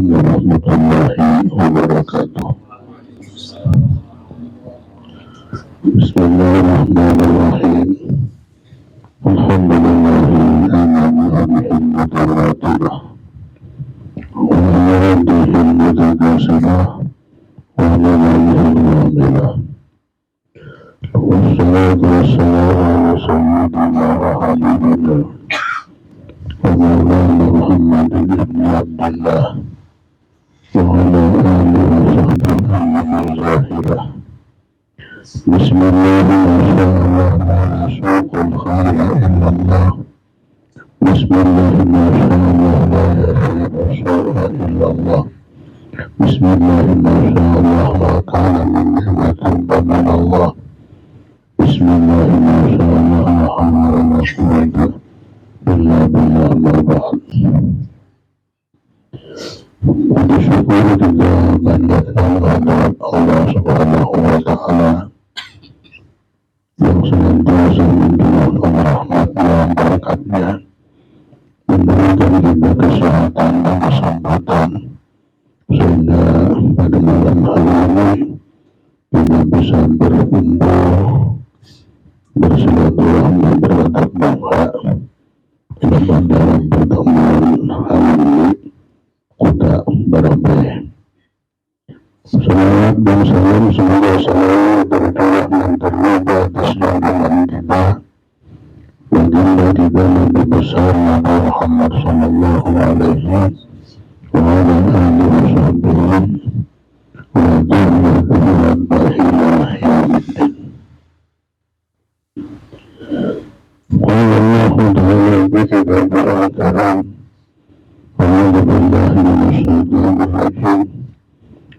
warahmatullahi wabarakatuh. Bismillahirrahmanirrahim. Alhamdulillahi an'amahum mutawatilah wa aladihim mutakasalah wa alalihim wamilah. Wassalatu wassalamu ala sayyidina wa habibina wa maulana Muhammadin ibn Abdillah wa ala alihi wa sahbihi wa zahilah. Bismillahirrahmanirrahim. Bismillahirrahmanirrahim. Bismillahirrahmanirrahim. La kana min ni'matin min Allah. Bismillahirrahmanirrahim. Illa billah ma ba'd. Bersyukur kita banyak kehadirat Allah Subhanahu wa Ta'ala yang senantiasa mencurahkan rahmat-Nya, berkat-Nya, memberikan kita kesehatan dan kesempatan sehingga pada malam hari ini kita bisa berkumpul, bersilaturahmi, bertatap muka dalam pertemuan hari ini kita berabeh. Salawat dan salam semoga selalu tercurah dan terlibat atas junjungan kita, baginda kita Nabi besar Nabi Muhammad sallallahu alaihi wa alihi wasallam wa jami'an bahila yaumiddin. Qala Allah ta'ala fi kitabihil karim, a'udzu billahi minasy syaithanir rajim.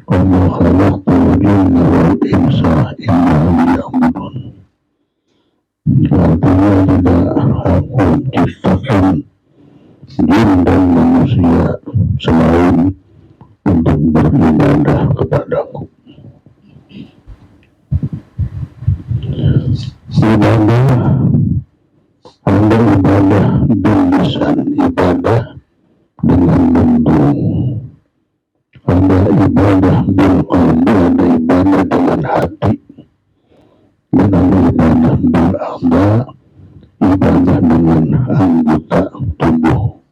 Wa ma khalaqtul jinna wal insa illa liya'budun. Artinya tidak aku ciptakan jin dan manusia selain untuk beribadah kepadaku. Ibadah ada ibadah bil lisan, ibadah dengan bentuk. Ada ibadah bil qalbi, ada ibadah dengan hati. Dan ada ibadah bil a'dha, ibadah dengan anggota tubuh.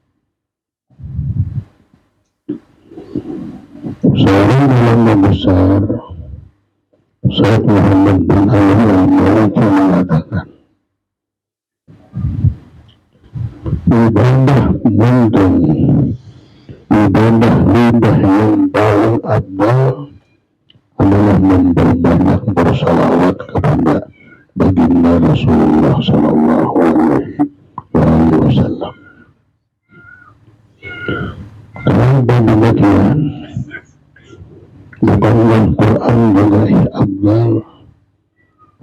Seorang ulama besar, Syekh Muhammad bin Ali al-Maliki mengatakan, ibadah bentuk, ibadah lidah yang paling afdal adalah memperbanyak bersalawat kepada baginda Rasulullah sallallahu alaihi wasallam. Kenapa demikian? Bukankah Quran juga afdal?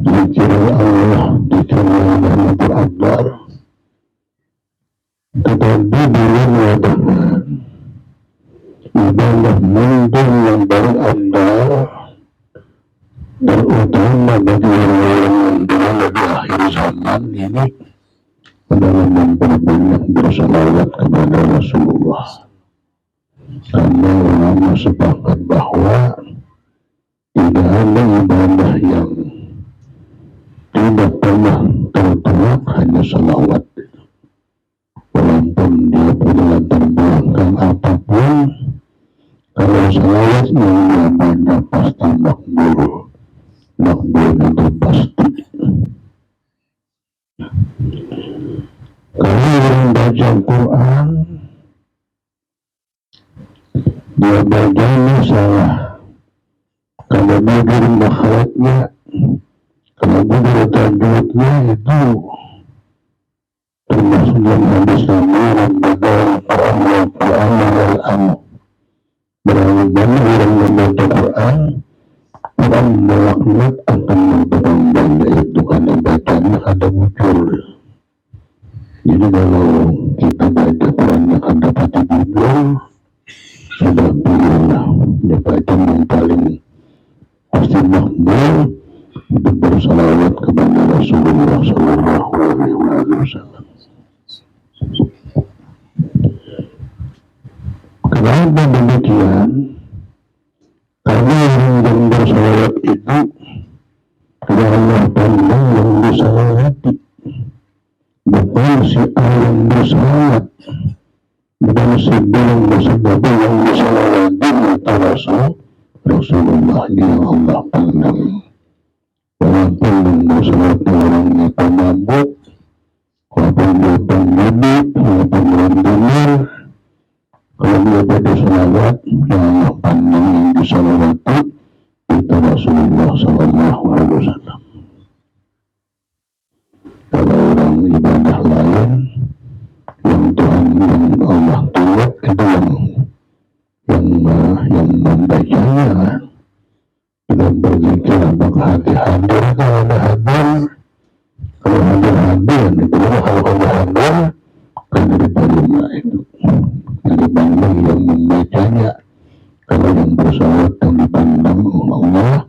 Zikir Allah, zikir Allah itu afdal. Tetapi dia mengatakan ibadah mungkin yang paling afdal terutama bagi orang-orang yang berada di akhir zaman ini adalah memperbanyak bersalawat kepada Rasulullah. Karena ulama sepakat bahwa tidak ada ibadah yang tidak pernah tertolak, hanya salawat. Walaupun dia punya latar belakang apapun, kalau salawatnya banyak pasti makbul. Makbul itu pasti. Kalau yang baca Quran, dia bacanya salah. Kalau bagian makhrajnya, kalau bagian tajwidnya itu termasuk yang habis nama Quran wal-amu. Berapa banyak orang membaca Quran, Quran melaknat akan memperambang, yaitu karena bacanya ada muncul. Jadi kalau kita baca Quran yang ada pada judul, sudah pilihlah baca yang paling pasti makbul itu bersalawat kepada Rasulullah sallallahu alaihi wasallam. Kenapa demikian? Karena yang bersalawat itu adalah pandang yang disalawati, bukan si A yang bersalawat, bukan si B yang bersalawat yang disalawati mata Rasulullah yang Allah pandang. Walaupun yang bersalawat orangnya pemabuk, walaupun dia pemabuk, walaupun dia benar, kalau dia pada salawat yang Allah pandang yang disalawati itu Rasulullah Sallallahu Alaihi Wasallam. Kalau orang ibadah lain yang Tuhan yang Allah tolak itu yang membacanya dan berzikir apakah hati hadir kalau ada hadir, kalau hadir itu kalau ada hadir kan diterima itu dipandang yang membacanya. Kalau yang bersalawat yang dipandang Allah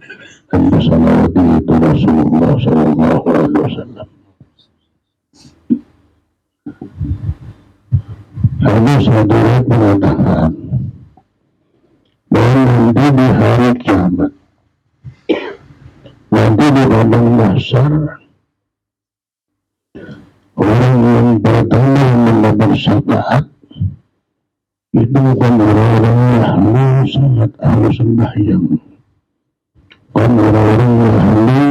dan bersalawat itu Rasulullah Sallallahu Alaihi Wasallam. Hadis hadirat mengatakan bahwa nanti di hari kiamat, nanti di padang mahsyar, orang yang pertama yang mendapat syafaat itu bukan orang-orang ahli sangat ahli sembahyang, bukan orang-orang ahli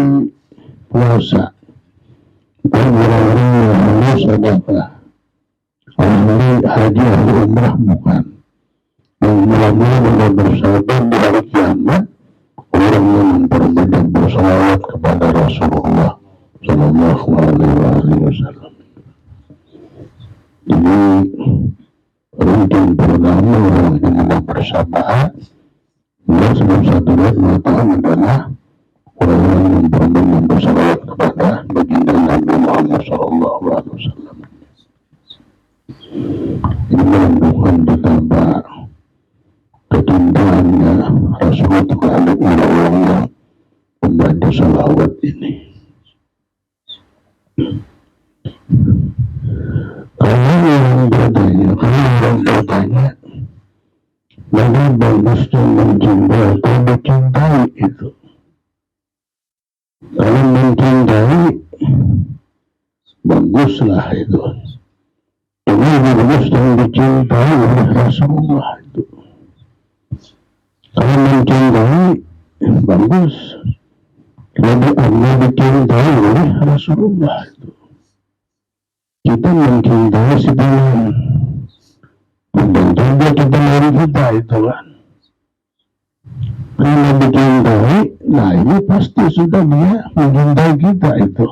puasa, bukan orang-orang ahli sedekah, ahli haji, ahli umrah, bukan. Yang mula-mula mendapat syafaat di hari kiamat orang yang memperbanyak bersalawat kepada Rasulullah Sallallahu Alaihi Wasallam. Jadi ranking pertama orang yang mendapat syafaat dan sebelum satu mengatakan adalah orang yang memperbanyak bersalawat kepada baginda Nabi Muhammad Sallallahu Alaihi Wasallam. Ini menunjukkan betapa kecintaannya Rasulullah terhadap orang yang membaca salawat ini. Kalau orang bertanya, bagi bagusnya mencintai atau dicintai itu. Kalau mencintai, baguslah itu. Ini lebih bagus yang dicintai oleh Rasulullah itu. Kalau mencintai, bagus. Lebih amat dicintai oleh Rasulullah itu. Kita mencintai si Tuhan. Dan juga kita dari kita itu kan. Kalau dicintai, nah ini pasti sudah dia mencintai kita itu.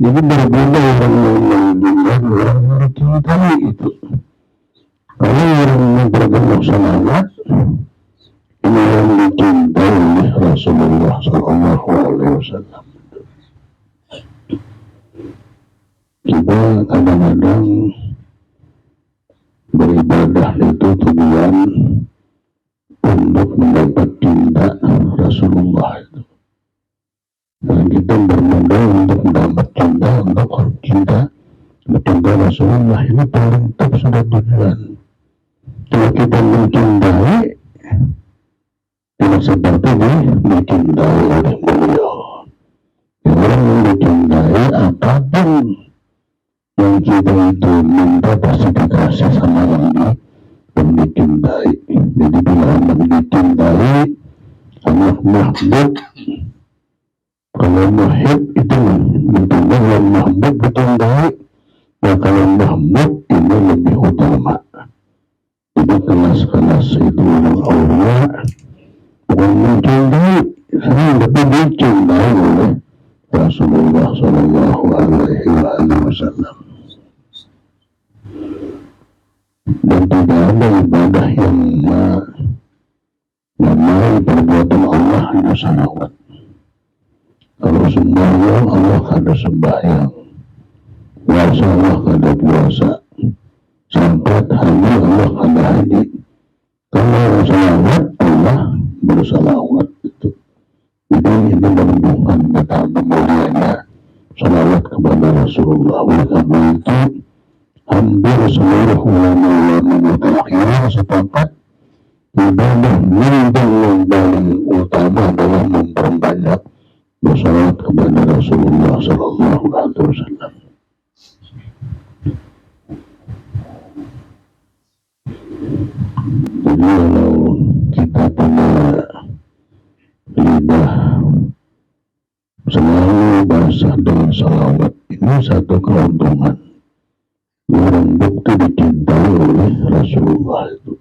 Jadi berbeda orang yang mencintai, orang yang dicintai itu. Kalau orang yang berbentuk salawat, ini yang dicintai oleh Rasulullah Sallallahu Alaihi Wasallam. Kita kadang-kadang beribadah itu tujuan untuk mendapat cinta Rasulullah itu. Dan kita bermodal untuk mendapat cinta Rasulullah ini paling top sudah tujuan. Kalau kita mencintai, tidak seperti dicintai oleh beliau. Orang yang dicintai apapun yang kita itu minta pasti dikasih sama yang dicintai. Jadi bila anak dicintai, anak mahbub, kalau mahbub itu mencintai yang mahbub dicintai, nah kalau mahbub ini lebih utama. Jadi kelas-kelas itu Allah bukan mencintai, sering tapi dicintai oleh Rasulullah Sallallahu Alaihi Wasallam. Dan tidak ada ibadah yang namanya perbuatan Allah hanya salawat. Kalau sembahyang Allah kada sembahyang, puasa Allah kada puasa, salat haji Allah kada haji. Kalau salawat Allah bersalawat itu. Jadi ini menunjukkan betapa mulianya salawat kepada Rasulullah. Oleh karena itu hampir seluruh ulama-ulama mutaakhirin sepakat ibadah yang paling utama adalah memperbanyak bersalawat kepada Rasulullah Sallallahu Alaihi Wasallam. Jadi kalau kita punya lidah selalu basah dengan salawat, ini satu keuntungan yang bukti dicintai oleh Rasulullah itu.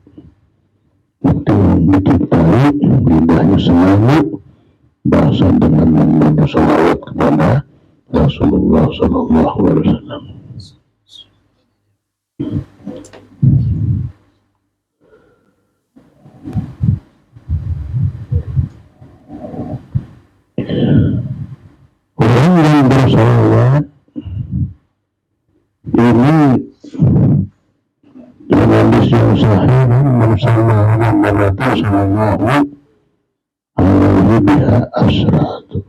Bukti yang dicintai, lidahnya selalu basah dengan membaca salawat kepada Rasulullah Sallallahu Alaihi Wasallam. Orang yang bersalawat ini dalam hadis yang sahih bersama Nabi Sallallahu Alaihi biha asratu.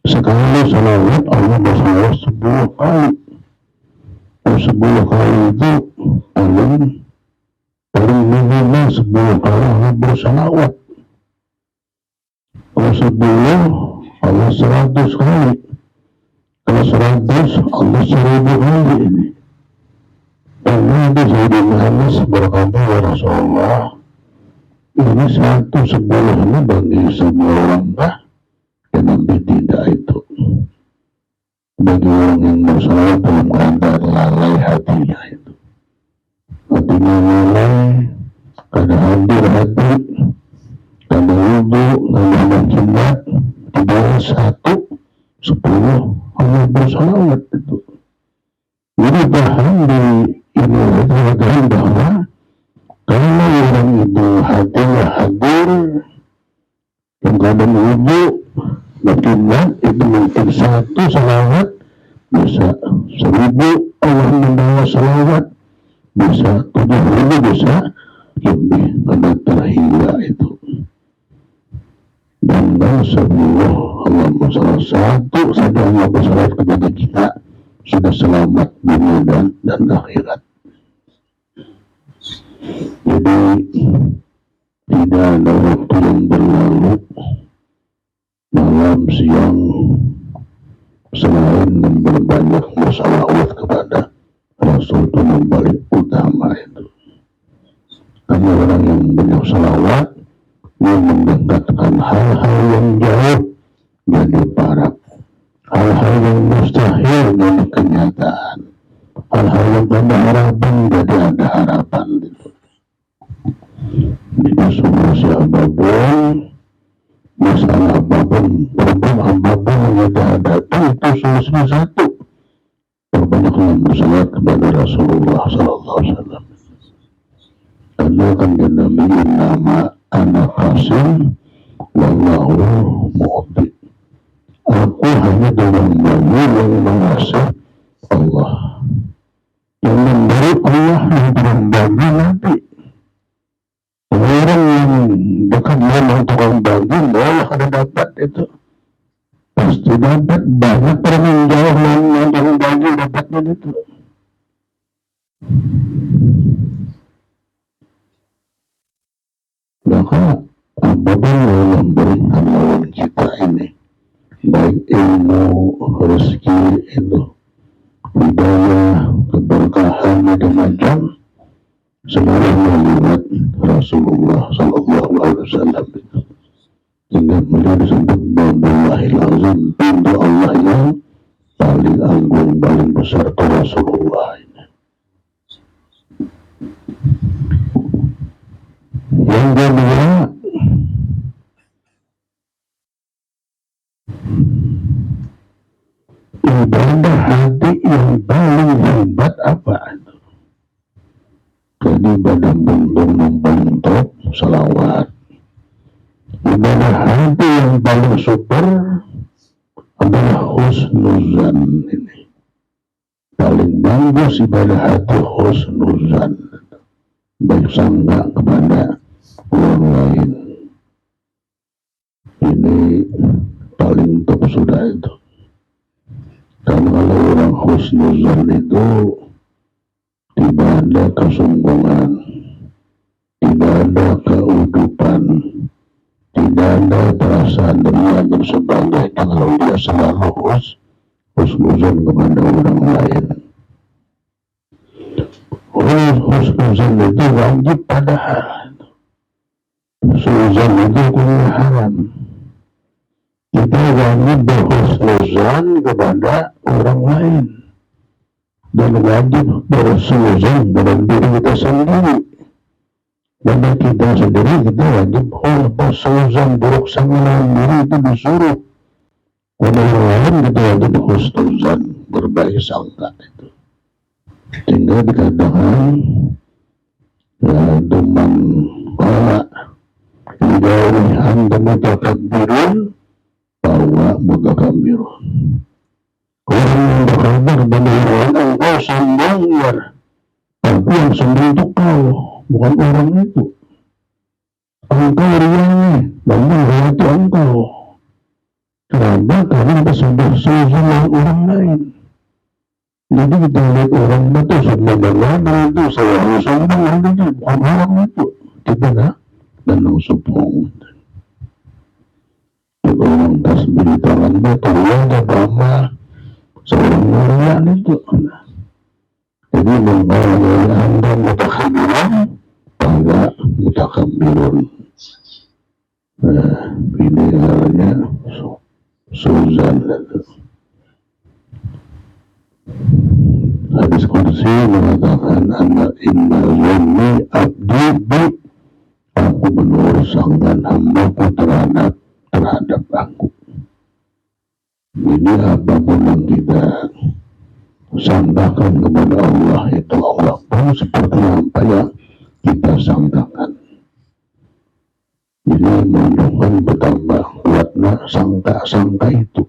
Sekali salawat Allah bersalawat 10 kali. 10 kali itu paling minimal 10 kali Allah bersalawat. Kalau 10 Allah 100 kali. Kalau 100 Allah 1000 kali ini. Dan Nabi Sayyidina Anas berkata, ya Rasulullah, ini 110 ini bagi semua orang kah? Ya Nabi tidak itu. Bagi orang yang bersalawat dalam keadaan lalai hatinya itu. Hatinya lalai, kada hadir hati, kada wudhu, kada mencinta, tidak 10 Allah bersalawat itu. Jadi paham di ini dikatakan bahwa kalau orang itu hatinya hadir yang kada wudhu, mencinta, itu mungkin 1 salawat bisa 1000 Allah membawa salawat, bisa 7000, bisa lebih karena terhingga itu. Dan semua Allah bersalawat 1 saja Allah bersalawat kepada kita sudah selamat dunia dan akhirat. Jadi tidak ada waktu yang berlalu malam siang selain memperbanyak bersalawat kepada Rasul itu yang paling utama itu. Karena orang yang banyak salawat yang mendekatkan hal-hal yang jauh jadi parah, hal-hal yang mustahil jadi kenyataan, hal-hal yang ada harapan jadi ada harapan itu. Tidak semua siapapun, masalah apapun, problem apapun yang ada datang itu solusinya satu, perbanyaklah bersalawat kepada Rasulullah Sallallahu Alaihi Wasallam. Karena kan Nabi nama anak Qasim wallahu mu'ti. Aku hanya dengan bagi yang mengasihi Allah, yang memberi Allah yang dengan bagi Nabi. Orang yang dekat dengan tukang bagi, Allah ada dapat itu. Pasti dapat banyak orang yang jauh yang bagi dapatnya itu. Maka apapun yang memberikan lawan kita ini, baik ilmu, rezeki itu, hidayah, keberkahan, macam-macam, semuanya lewat Rasulullah Sallallahu Alaihi Wasallam itu. Sehingga beliau disebut Babullahil Azim, pintu Allah yang paling agung, paling besar ke Rasulullah ini. Yang kedua, ibadah hati yang paling hebat apa itu? Jadi ibadah bentuk yang paling top, salawat. Ibadah hati yang paling super adalah husnuzan ini. Paling bagus ibadah hati husnuzan, baik sangka kepada orang lain. Ini paling top sudah itu. Dan kalau orang husnuzan itu ada kesombongan, tidak ada keudupan, tidak ada perasaan ria dan sebagainya kalau dia selalu husnuzon kepada orang lain. Husnuzon itu wajib padahal suzon itu hukumnya haram. Kita wajib berhusnuzon kepada orang lain dan wajib bersuzon dalam diri kita sendiri. Pada kita sendiri kita wajib bersuzon buruk sama lawan diri itu disuruh. Pada yang lain kita wajib husnuzon, berbaik sangka itu. Sehingga dikatakan ya teman kala Idawi anda mutakabirun bahwa mutakabirun orang yang berkabar pada orang engkau sombong ya, tapi yang sombong itu kau, bukan orang itu. Engkau riangnya, namun orang itu engkau. Kenapa? Karena kita sudah sama orang lain. Jadi kita lihat orang itu sudah bagaimana itu saya sombong itu bukan orang itu. Kita dah dan sombong. Orang tasbih di tangan betul ada bama seorang mulia itu. Jadi mengawali anda mutakabirun pada mutakabirun. Ini halnya suzan itu. Hadis kursi mengatakan anna inna zanni abdi bi, aku menuruskan hambaku terhadap aku. Jadi apapun yang kita sangkakan kepada Allah itu Allah pun seperti apa yang kita sangkakan. Jadi menunjukkan betapa kuatnya sangka itu,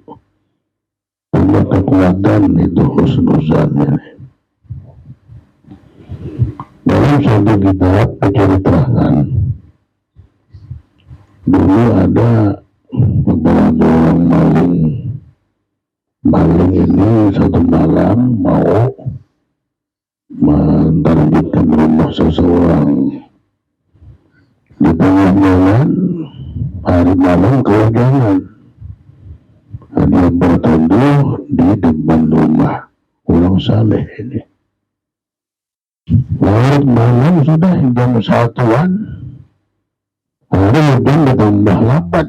punya kekuatan itu husnuzannya. Dalam suatu kitab menceritakan dulu ada beberapa orang maling ini satu malam mau mentargetkan rumah seseorang. Di tengah jalan hari malam kehujanan, ada yang berteduh di depan rumah orang saleh ini. Larut malam sudah jam 1-an, hari hujan bertambah lambat.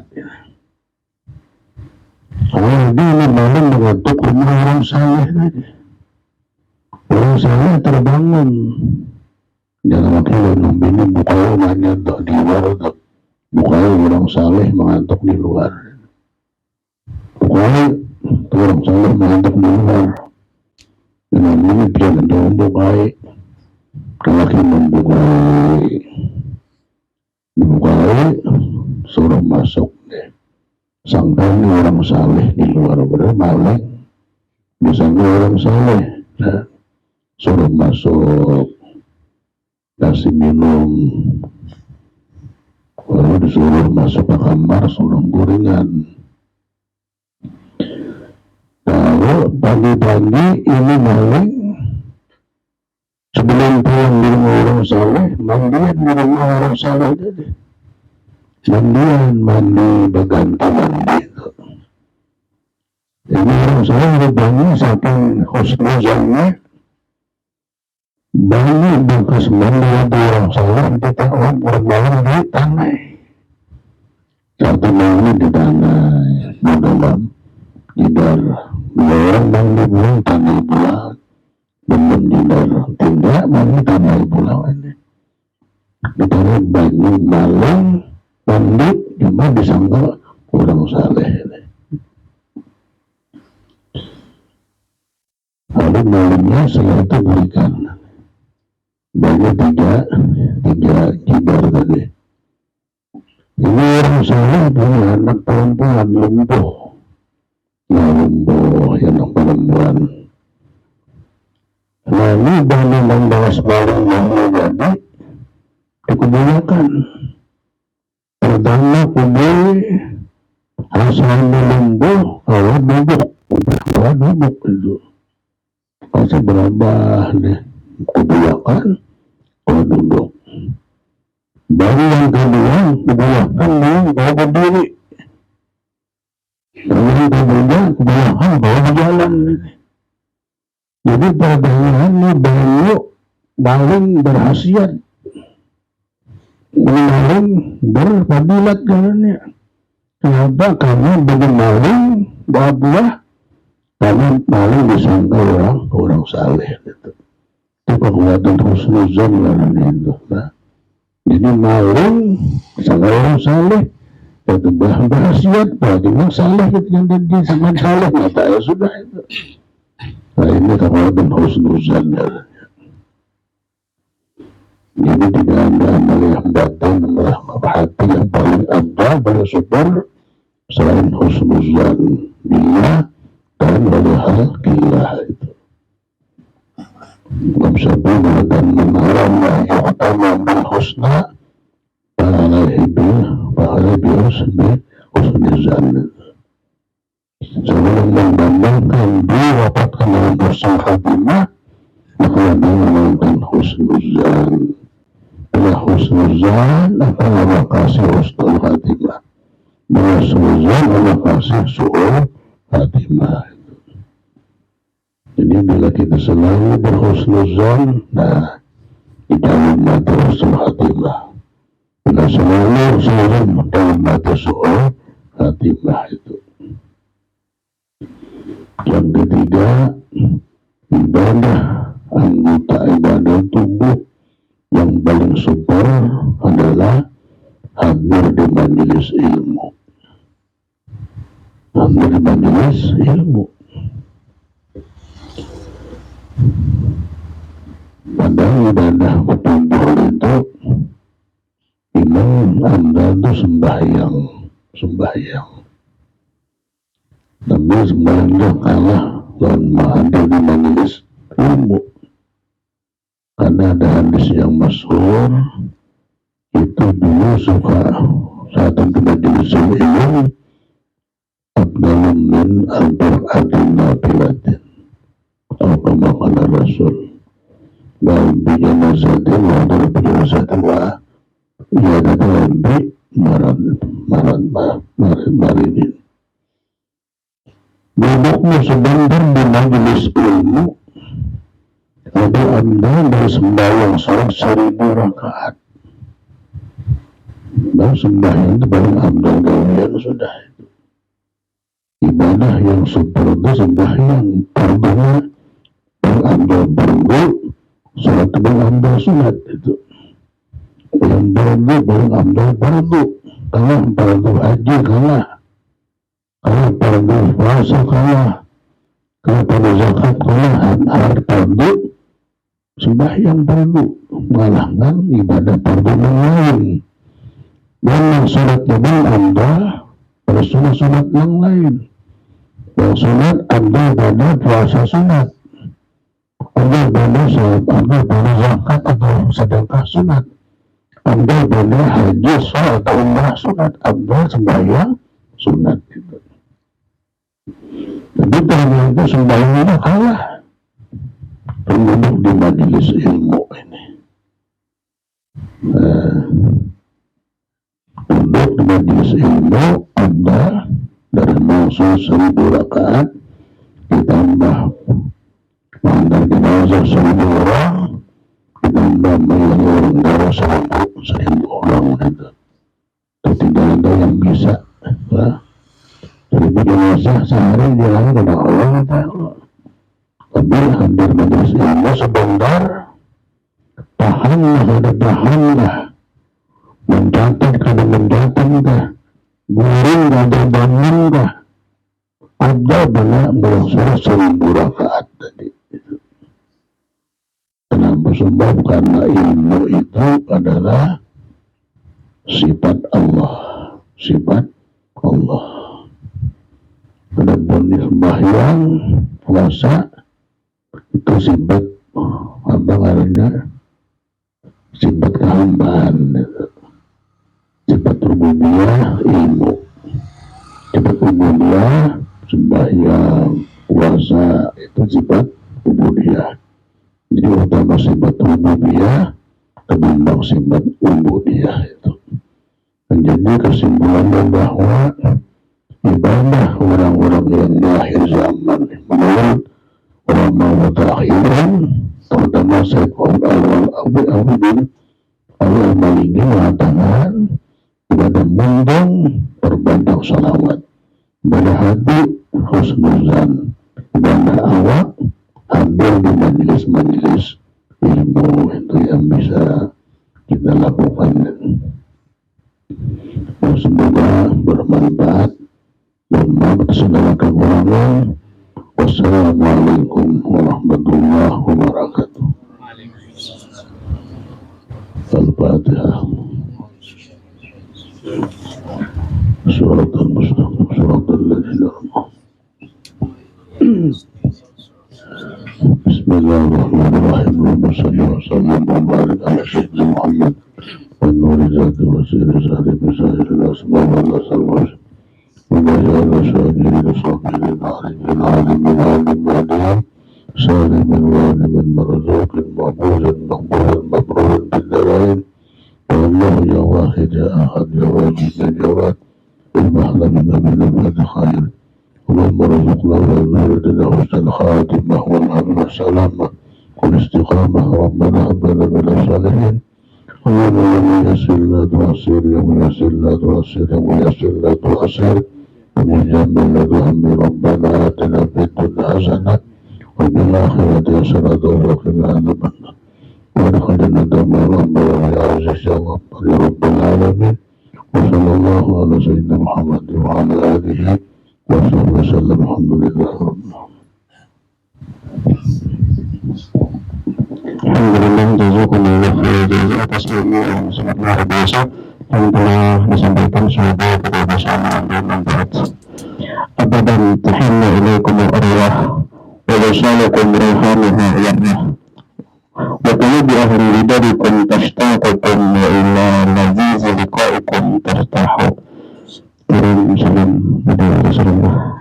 Orang ini malam mengetuk rumah orang saleh tadi. Orang saleh terbangun. Jangan wakil ini buka rumahnya di luar, buka orang saleh mengantuk di luar. Buka orang saleh mengantuk di luar. Dengan ini bisa membuka, laki dibuka, suruh masuk deh. Sangkanya orang saleh di luar bermaling, misalnya orang saleh, nah, suruh masuk, kasih minum, lalu disuruh masuk ke kamar, suruh gorengan. Lalu pagi-pagi ini maling, sebelum pulang di rumah orang saleh, mandian di rumah orang saleh tadi. Mandi berganti mandi itu. Jadi orang saleh berbangun saking husnuzannya, banyak bekas mandi di orang saleh di tahun bermalam di tanah. Satu mandi di tanah, di dalam tidar. Dua orang mandi bulan tanah bulan, belum tidar. Tidak mandi tanah bulan ini. Kita banyak malam mandi cuma disangka orang saleh ini. Lalu malamnya saya itu berikan banyak tiga kibar tadi. Ini orang saleh punya anak perempuan lumpuh. Nah lumpuh anak perempuan. Lalu dengan membalas barang yang jadi dikumpulkan. Pertama kubur asalnya lumpuh, awal duduk itu. Kasih berabah nih, kebijakan, kalau duduk. Baru yang kedua, kebijakan mau bawa berdiri. Lalu yang ketiga, kebijakan bawa berjalan. Jadi perdagangan ini banyak maling berhasiat, maling berfadilat karenanya. Kenapa? Karena bagi maling bawa buah, karena maling disangka orang saleh gitu. Itu kekuatan husnuzan karenanya itu. Nah, jadi maling disangka orang saleh, itu berhasiat, bagaimana saleh itu yang jadi sangat saleh, mata ya sudah itu. Nah ini kekuatan husnuzan karenanya. Jadi tidak ada amal yang batin, hati yang paling abdah, paling super selain husnuzan billah dan walihal killah itu. Imam Syafi'i mengatakan menharam yang utama bil husna fa'alaihi husnuzan. Sebelum membandingkan diwafatkan dengan husnul khatimah, maka dia mengatakan husnuzan. Bila husnuzan akan Allah kasih husnul khatimah. Bila husnuzan Allah kasih su'ul khatimah. Jadi bila kita selalu berhusnuzan, nah dalam mati husnul khatimah. Bila selalu husnuzan dalam mati su'ul khatimah itu. Yang ketiga, ibadah, anggota ibadah tubuh yang paling super adalah hadir di majelis ilmu. Hadir di majelis ilmu. Padahal ibadah tubuh itu, imam Anda itu sembahyang. Tapi sembahyangnya kalah dan hadir di majelis ilmu. Karena ada hadis yang masyhur itu dulu suka saat itu majelis ilmu abdalun min al-bar'atin nafilatin atau kama qala Rasul dan bijanazatin wa dari bijanazatin wa ia datang bi maridin. Duduknya sebentar di majelis ilmu, ada Anda dari sembahyang sholat 1000 rakaat. Dan sembahyang itu paling abdal gawian sudah itu. Ibadah yang super itu sembahyang, fardunya paling abdal fardu, sholat itu paling abdal sunat itu. Yang fardu paling abdal fardu, kalah fardu haji kalah fardu puasa kalah fardu zakat kalah, hari fardu sembahyang fardu mengalahkan ibadah fardu yang lain. Dan yang sholat yang anda pada sunat yang lain. Yang sunat anda pada puasa sunat, anda pada sholat, anda pada zakat atau sedekah sunat, anda pada haji sholat atau umrah sunat, anda sembahyang sunat itu. Jadi ternyata sembahyangnya kalah duduk di majelis ilmu ini. Duduk di majelis ilmu Anda dari masa 1000 rakaat ditambah mengantar jenazah 1000 orang, ditambah melayani orang darah 1000 orang itu. Itu tidak ada yang bisa. Jadi jenazah sehari jalan kepada Allah Ta'ala. Tapi hadir majelis ilmu sebentar, tahanlah, mencatat guring ada bangunkah, ada benar bersuara 1000 rakaat tadi. Kenapa? Sebab karena ilmu itu adalah sifat Allah. Adapun sembahyang, puasa itu sifat apa karena sifat kehambaan, sifat rububiyah ilmu, sifat rububiyah sembahyang, puasa itu sifat rububiyah. Jadi terutama sifat rububiyah, ketimbang sifat ubudiyah itu. Menjadi kesimpulannya bahwa ibadah orang-orang yang lahir zaman menurut ulama mutakhirin, terutama Syekh Al-Abidin Al-Maliki mengatakan ibadah mundang berbanyak salawat, ibadah hati husnuzan, ibadah awak hadir di majelis-majelis ilmu. Itu yang bisa kita lakukan. Semoga bermanfaat dan maaf segala kekurangan. Wassalamualaikum warahmatullahi wabarakatuh. Al-Fatihah. Suratul Mustaqim, suratul ladzina Bismillahirrahmanirrahim. Allahumma salli wa barik ala sayyidina Muhammad wa nuri zati wa sirri zati bisahir al-asma wa al-asal وبيان شاكرين صابرين عالمين عالمين عالمين سالم غانم مرزوق مقبول مقبول مبرور بالدوائر والله يا واحد يا أحد يا واجد يا جواد المحلم من الفاتح خير اللهم ارزقنا وزوجنا حسن الخاتمة والهم والسلامة والاستقامة ربنا هب لنا من الصالحين اللهم يسر لا تعسر يوم يسر لا تعسر يوم يسر لا تعسر ومجمل ذنب ربنا آتنا في الدنيا حسنة وفي الآخرة حسنة وقنا عذاب النار وادخلنا دار ربنا يا عزيز يا غفار يا رب العالمين وصلى الله على سيدنا محمد وعلى آله وصحبه وسلم. الحمد لله رب العالمين. Alhamdulillah, jazakumullah khairan atas ilmu yang sangat luar biasa yang telah disampaikan. Semoga kita bersama bermanfaat. Abadan tahiyya ilaikum al-arwah wa wasalakum ruhaniha ilayah wa qulubi ahli lidarikum tashtaqakum wa ila lazizi liqaikum tartahu. Salam Nabi Rasulullah.